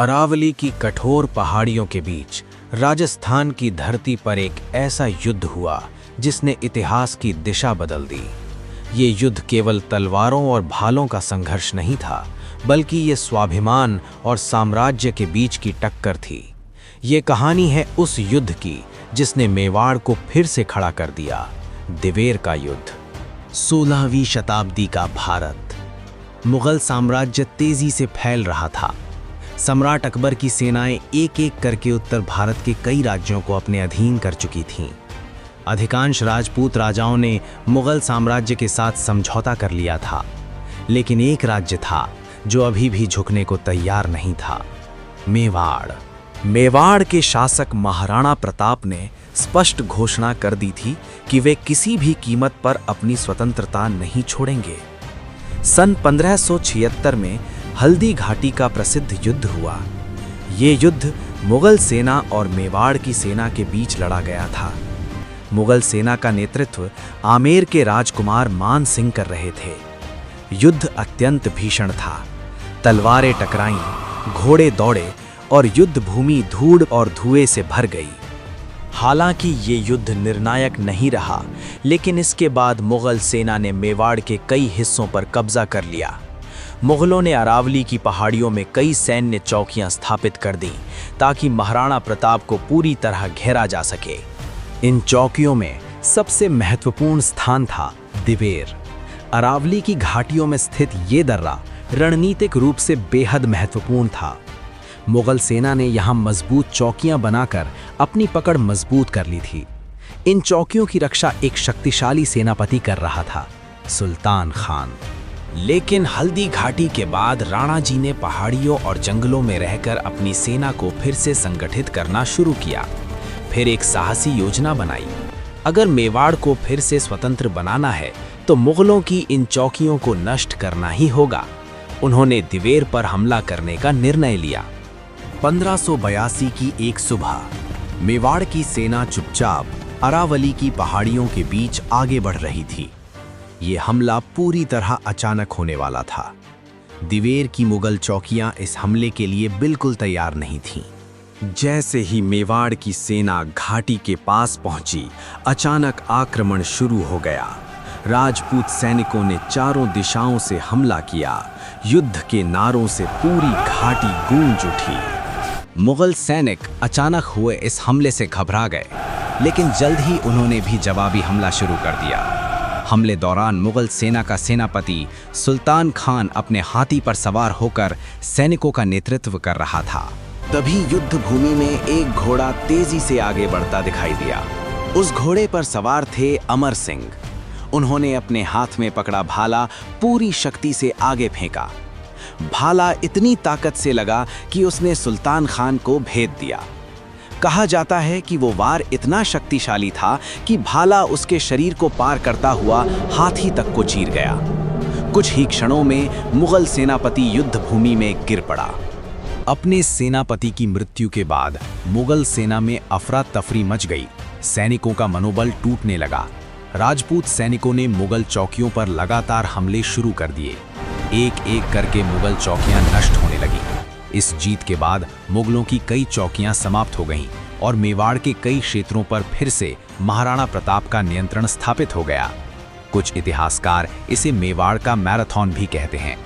अरावली की कठोर पहाड़ियों के बीच राजस्थान की धरती पर एक ऐसा युद्ध हुआ जिसने इतिहास की दिशा बदल दी। ये युद्ध केवल तलवारों और भालों का संघर्ष नहीं था, बल्कि ये स्वाभिमान और साम्राज्य के बीच की टक्कर थी। ये कहानी है उस युद्ध की जिसने मेवाड़ को फिर से खड़ा कर दिया, दिवेर का युद्ध। 16वीं शताब्दी का भारत। मुगल साम्राज्य तेजी से फैल रहा था। सम्राट अकबर की सेनाएं एक एक करके उत्तर भारत के कई राज्यों को अपने अधीन कर चुकी थीं। अधिकांश राजपूत राजाओं ने मुगल साम्राज्य के साथ समझौता कर लिया था, लेकिन एक राज्य था जो अभी भी झुकने को तैयार नहीं था, मेवाड़। मेवाड़ के शासक महाराणा प्रताप ने स्पष्ट घोषणा कर दी थी कि वे किसी भी कीमत पर अपनी स्वतंत्रता नहीं छोड़ेंगे। सन 1576 में हल्दी घाटी का प्रसिद्ध युद्ध हुआ। ये युद्ध मुगल सेना और मेवाड़ की सेना के बीच लड़ा गया था। मुगल सेना का नेतृत्व आमेर के राजकुमार मान सिंह कर रहे थे। युद्ध अत्यंत भीषण था। तलवारें टकराईं, घोड़े दौड़े और युद्ध भूमि धूड़ और धुएं से भर गई। हालांकि ये युद्ध निर्णायक नहीं रहा, लेकिन इसके बाद मुगल सेना ने मेवाड़ के कई हिस्सों पर कब्जा कर लिया। मुगलों ने अरावली की पहाड़ियों में कई सैन्य चौकियां स्थापित कर दीं ताकि महाराणा प्रताप को पूरी तरह घेरा जा सके। इन चौकियों में सबसे महत्वपूर्ण स्थान था दिवेर। अरावली की घाटियों में स्थित ये दर्रा रणनीतिक रूप से बेहद महत्वपूर्ण था। मुगल सेना ने यहाँ मजबूत चौकियां बनाकर अपनी पकड़ मजबूत कर ली थी। इन चौकियों की रक्षा एक शक्तिशाली सेनापति कर रहा था, सुल्तान खान। लेकिन हल्दी घाटी के बाद राणा जी ने पहाड़ियों और जंगलों में रहकर अपनी सेना को फिर से संगठित करना शुरू किया। फिर एक साहसी योजना बनाई। अगर मेवाड़ को फिर से स्वतंत्र बनाना है तो मुगलों की इन चौकियों को नष्ट करना ही होगा। उन्होंने दिवेर पर हमला करने का निर्णय लिया। 1582 की एक सुबह मेवाड़ की सेना चुपचाप अरावली की पहाड़ियों के बीच आगे बढ़ रही थी। ये हमला पूरी तरह अचानक होने वाला था। दिवेर की मुगल चौकियां इस हमले के लिए बिल्कुल तैयार नहीं थीं। जैसे ही मेवाड़ की सेना घाटी के पास पहुंची, अचानक आक्रमण शुरू हो गया। राजपूत सैनिकों ने चारों दिशाओं से हमला किया। युद्ध के नारों से पूरी घाटी गूंज उठी। मुगल सैनिक अचानक हुए इस हमले से घबरा गए, लेकिन जल्द ही उन्होंने भी जवाबी हमला शुरू कर दिया। हमले दौरान मुगल सेना का सेनापति सुल्तान खान अपने हाथी पर सवार होकर सैनिकों का नेतृत्व कर रहा था। तभी युद्ध भूमि में एक घोड़ा तेजी से आगे बढ़ता दिखाई दिया। उस घोड़े पर सवार थे अमर सिंह। उन्होंने अपने हाथ में पकड़ा भाला पूरी शक्ति से आगे फेंका। भाला इतनी ताकत से लगा कि उसने सुल्तान खान को भेद दिया। कहा जाता है कि वो वार इतना शक्तिशाली था कि भाला उसके शरीर को पार करता हुआ हाथी तक को चीर गया। कुछ ही क्षणों में मुगल सेनापति युद्ध भूमि में गिर पड़ा। अपने सेनापति की मृत्यु के बाद मुगल सेना में अफरा तफरी मच गई। सैनिकों का मनोबल टूटने लगा। राजपूत सैनिकों ने मुगल चौकियों पर लगातार हमले शुरू कर दिए। एक एक करके मुगल चौकियां नष्ट होने लगी। इस जीत के बाद मुगलों की कई चौकियां समाप्त हो गईं और मेवाड़ के कई क्षेत्रों पर फिर से महाराणा प्रताप का नियंत्रण स्थापित हो गया। कुछ इतिहासकार इसे मेवाड़ का मैराथन भी कहते हैं।